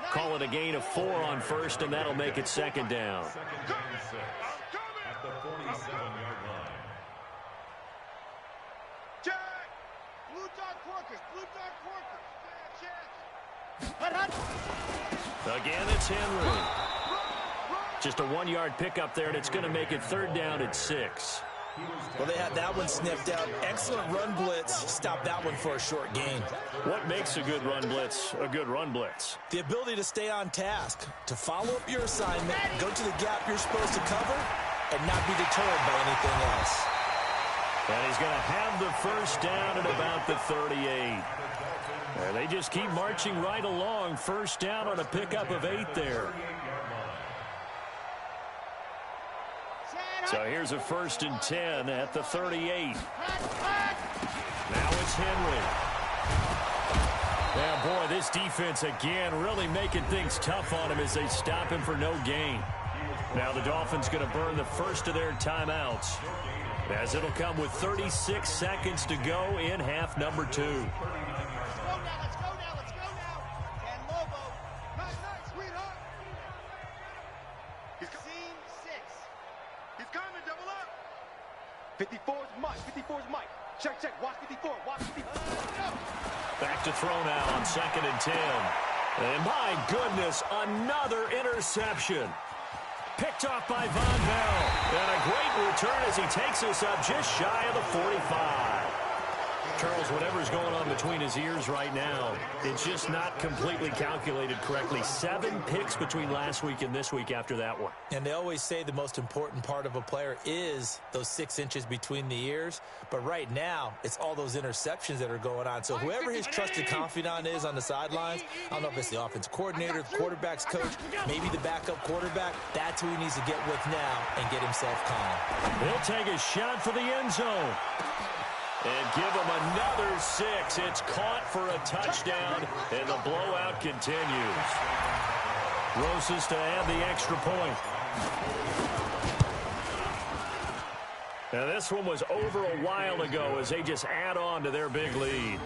Call it a gain of 4 on first, and that'll make it 2nd down. At the 47-yard line. Check. Blue dot Corkers. Blue dot Corkers. Check. Again, it's Henry. Just a 1-yard pickup there, and it's going to make it 3rd down at 6. Well, they had that one sniffed out. Excellent run blitz. Stop that one for a short gain. What makes a good run blitz a good run blitz? The ability to stay on task, to follow up your assignment, go to the gap you're supposed to cover, and not be deterred by anything else. And he's going to have the first down at about the 38. And they just keep marching right along. First down on a pickup of 8 there. So here's a 1st and 10 at the 38. Now it's Henry. Yeah, boy, this defense again really making things tough on him as they stop him for no gain. Now the Dolphins going to burn the first of their timeouts, as it'll come with 36 seconds to go in half number 2. Let's go now. And Lobo. Nice, sweetheart. He's Scene 6. He's coming, double up. 54's Mike. 54's Mike. Check. Watch 54. Watch 54. Back to throw now on 2nd and 10. And my goodness, another interception. Picked off by Von Bell. And a great return as he takes us up just shy of the 45. Charles, whatever's going on between his ears right now, it's just not completely calculated correctly. 7 picks between last week and this week after that one. And they always say the most important part of a player is those 6 inches between the ears. But right now, it's all those interceptions that are going on. So whoever his trusted confidant is on the sidelines, I don't know if it's the offensive coordinator, the quarterback's coach, maybe the backup quarterback, that's who he needs to get with now and get himself calm. He'll take a shot for the end zone. And give him another 6. It's caught for a touchdown, and the blowout continues. Rosas to add the extra point. Now this one was over a while ago as they just add on to their big lead.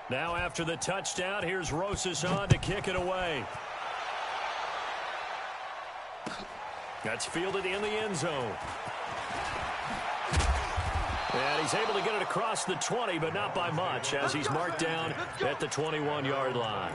Now after the touchdown, here's Rosas on to kick it away. That's fielded in the end zone. And he's able to get it across the 20, but not by much, as he's marked down at the 21-yard line.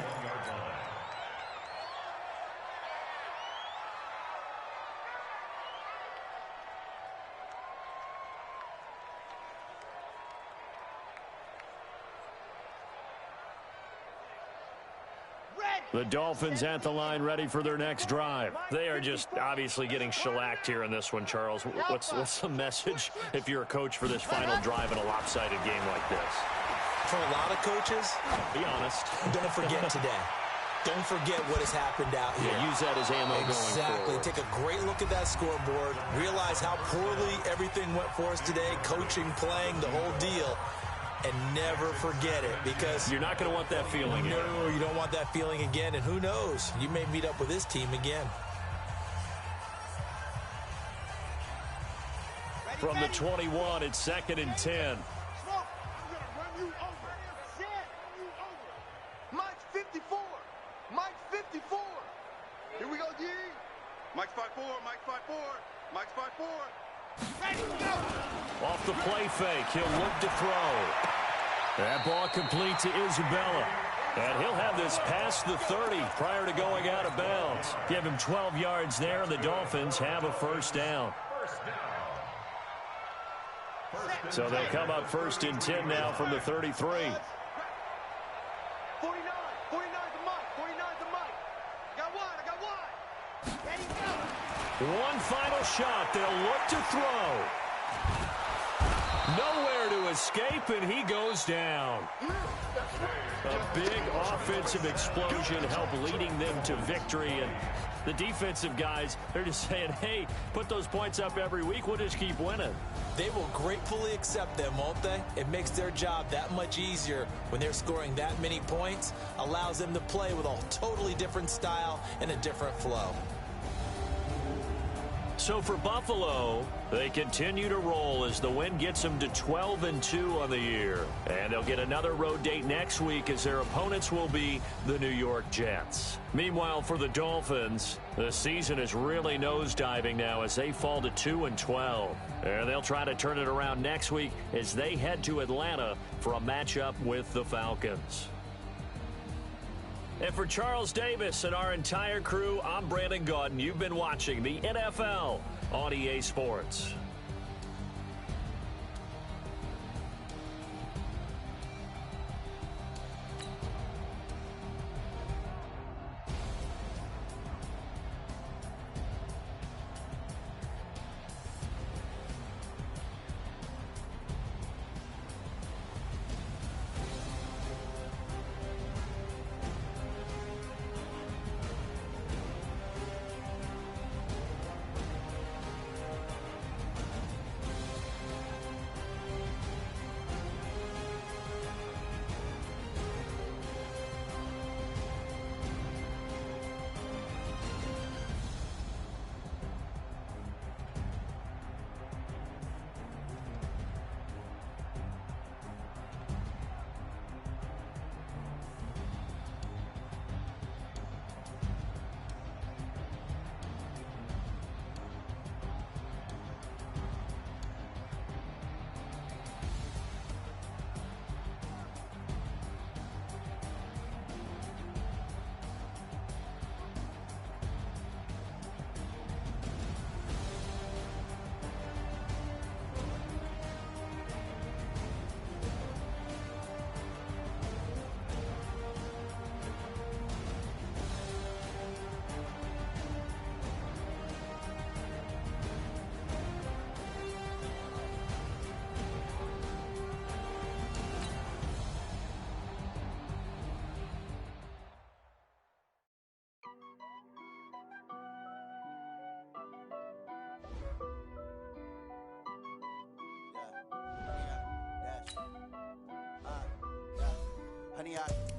The Dolphins at the line, ready for their next drive. They are just obviously getting shellacked here in this one, Charles. What's the message if you're a coach for this final drive in a lopsided game like this? For a lot of coaches, be honest, don't forget today. Don't forget what has happened out here. Yeah, use that as ammo going forward. Take a great look at that scoreboard. Realize how poorly everything went for us today, coaching, playing, the whole deal. And never forget it, because you're not going to want that feeling. No, you don't want that feeling again. And who knows? You may meet up with this team again. From the 21, it's 2nd and 10. Mike's 54. Mike's 54. Here we go, D. Mike's 5-4. Mike's 5-4. Mike's 5-4. Ready to go. Off the play fake, he'll look to throw. That ball complete to Isabella. And he'll have this past the 30 prior to going out of bounds. Give him 12 yards there, and the Dolphins have a first down. So they'll come up 1st and 10 now from the 33. 49 to Mike. 49 to Mike. I got one. Ready to go. One final shot. They'll look to throw. Nowhere to escape, and he goes down. A big offensive explosion helped leading them to victory. And the defensive guys, they're just saying, hey, put those points up every week. We'll just keep winning. They will gratefully accept them, won't they? It makes their job that much easier when they're scoring that many points. Allows them to play with a totally different style and a different flow. So for Buffalo, they continue to roll as the win gets them to 12-2 on the year. And they'll get another road date next week as their opponents will be the New York Jets. Meanwhile, for the Dolphins, the season is really nosediving now as they fall to 2-12. And they'll try to turn it around next week as they head to Atlanta for a matchup with the Falcons. And for Charles Davis and our entire crew, I'm Brandon Gaudin. You've been watching the NFL on EA Sports.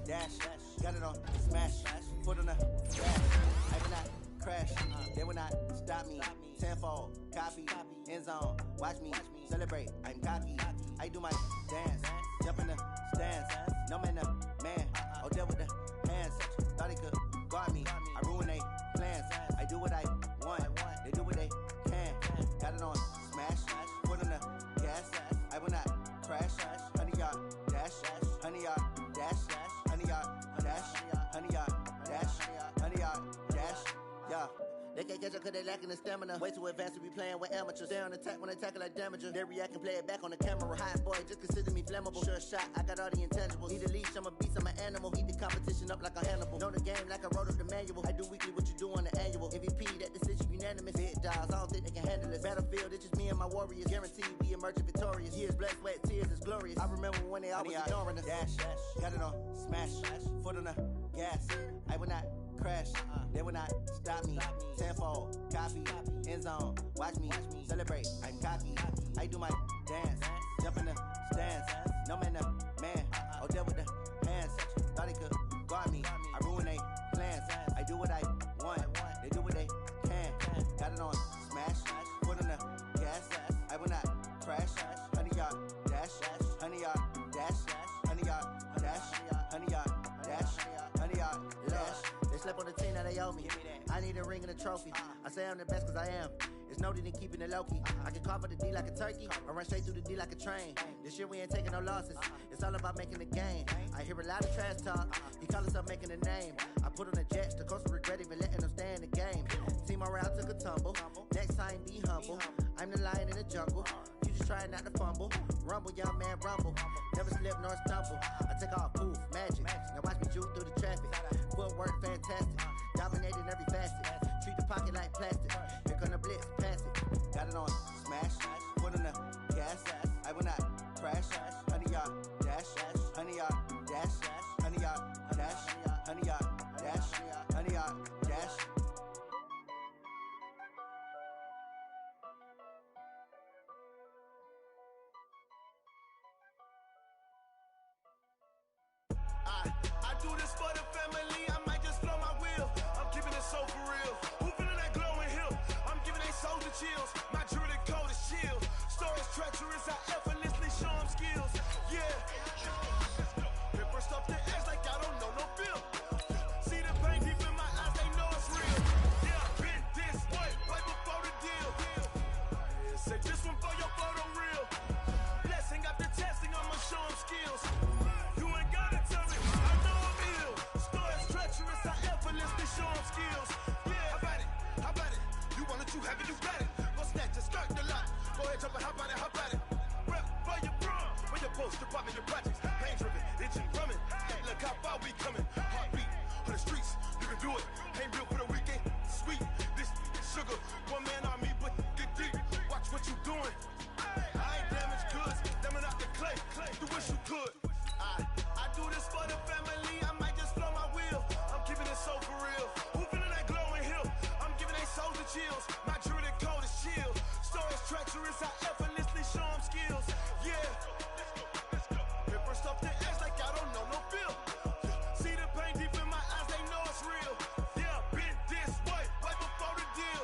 dash. Got it on smash, foot on the gas. I will not crash, they will not stop me. Tenfold, copy, end zone, watch me celebrate. I'm cocky, I do my dance, jump in the stands. No man, man, oh there with the hands. Thought he could guard me, I ruin they plans. I do what I want, they do what they can. Got it on smash, foot on the gas. I will not crash, 100-yard dash, 100-yard dash, 100-yard dash, 100-yard dash, 100-yard dash, yeah. They can't catch up cause they lacking the stamina. Way too advanced to be playing with amateurs. Stay on attack when they tackle like damager. They react and play it back on the camera. Hot boy, just consider me flammable. Sure shot, I got all the intangibles. Need a leash, I'm a beast, I'm an animal. Eat the competition up like a Hannibal. Know the game like I wrote up the manual. I do weekly what you do on the annual. MVP, that decision unanimous. Big dials, I don't think they can handle this. Battlefield, it's just me and my warriors. Guaranteed we emerge victorious. Years, blood, sweat, tears, it's glorious. I remember when they always ignoring us. Dash, got it on smash, foot on the gas. I will not crash, they will not stop me. Tenfold, copy, end zone, watch me celebrate. I'm cocky, I do my dance, jump in the stands. No man, man, oh there with the hands. Thought he could guard me, I ruin they plans. I do what I want, they do what they can. Got it on smash, foot on the gas. I will not crash, 100-yard dash, 100-yard dash, 100-yard dash, 100-yard dash, 100-yard dash. They slept on the team, now they owe me. I need a ring and a trophy. I say I'm the best cause I am. It's noted in keeping it low-key. I can carve up the D like a turkey, or run straight through the D like a train. This year we ain't taking no losses. It's all about making the game. I hear a lot of trash talk. He call himself making a name. I put on the Jets, the coach will regret even letting them stay in the game. Team morale took a tumble. Next time be humble. I'm the lion in the jungle. You just trying not to fumble. Rumble, young man, rumble. Never slip nor stumble. I take off, poof, magic. Now watch me juke through the traffic. Footwork fantastic. Dominating every facet. Treat the pocket like plastic. Here come the blitz, pass it. Got it on smash, foot on the gas. I will not crash. 100-yard dash, 100-yard dash, 100-yard dash, 100-yard dash, 100-yard dash. I do this for the family, I might just blow my wheel. I'm keeping it so for real. Who feeling that glowing hill? I'm giving they soldier chills. My jewelry coat is chill. Stories treacherous, I effortlessly show them skills. Yeah. Paper stuff the edge like I don't know no bill. See the pain deep in my eyes, they know it's real. Yeah, been this way, right before the deal. Say this one for your photo reel. Blessing after testing, I'ma show them skills. You ain't gotta tell me, I know I'm ill. Stories treacherous, I effortlessly show them skills. Yeah, how about it? How about it? You want it, you have it, you got it. Go snatch it, skirt the lot. Go ahead, jump it, how about it? How about it? Rep for your bro, for your post, your pop, your projects. Pain driven, itching, drumming. Look how far we coming. Heartbeat on the streets, you can do it. Ain't real for the weekend, sweet. This sugar, one man army, but get deep. Watch what you doing. I ain't damaged goods, damn it out the clay. You wish you could. I do this for the family, I might just blow my wheel. I'm keeping it so for real. Who feeling that glowing hill? I'm giving they soldier chills. My jewelry coat is chill. Stories treacherous, I effortlessly show them skills. Yeah. Paper stuff the edge like I don't know no bill. See the pain deep in my eyes, they know it's real. Yeah, been this way, right before the deal.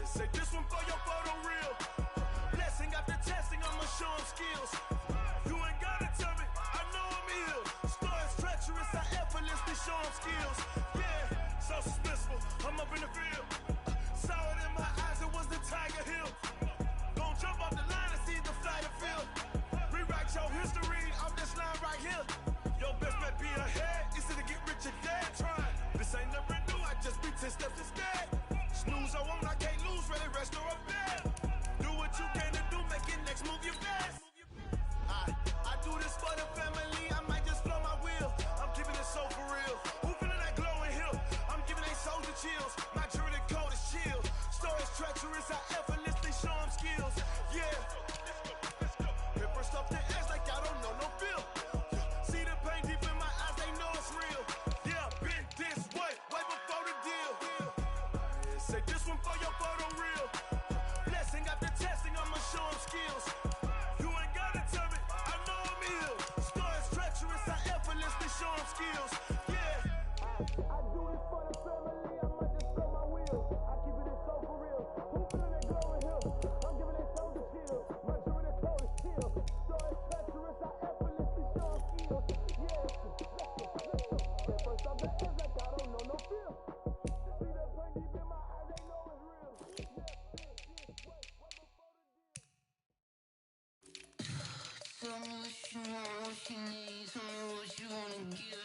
Say this one for your photo reel. Blessing after testing, I'ma show them skills. You ain't gotta tell me, I know I'm ill. Stories treacherous, I effortlessly show them skills. Yeah, so suspenseful, I'm up in the field. Saw it in my eyes, it was the Tiger Hill. Gon' jump off the line and see the flight of field. Rewrite your history off this line right here. Your best bet be ahead, easy to get rich or dead trying. This ain't never new, I just be 10 steps instead. Snooze I won't, I can't lose, ready, rest or a bed. Do what you can to do, make it next move your best. I do this for the family, I might just blow my wheel. I'm keeping it so for real. Who feeling that glowing hill? I'm giving they soldier chills. My jewelry coat is chill. chills. I'm giving that soldier chills. My jewelry code is chill. So it's treacherous, I effortlessly show skills. Yeah, let's go. That first off the edge like I don't know no feel. See that pain deep in my eyes, they know it's real. Tell me what you want, what you need, tell me what you wanna give.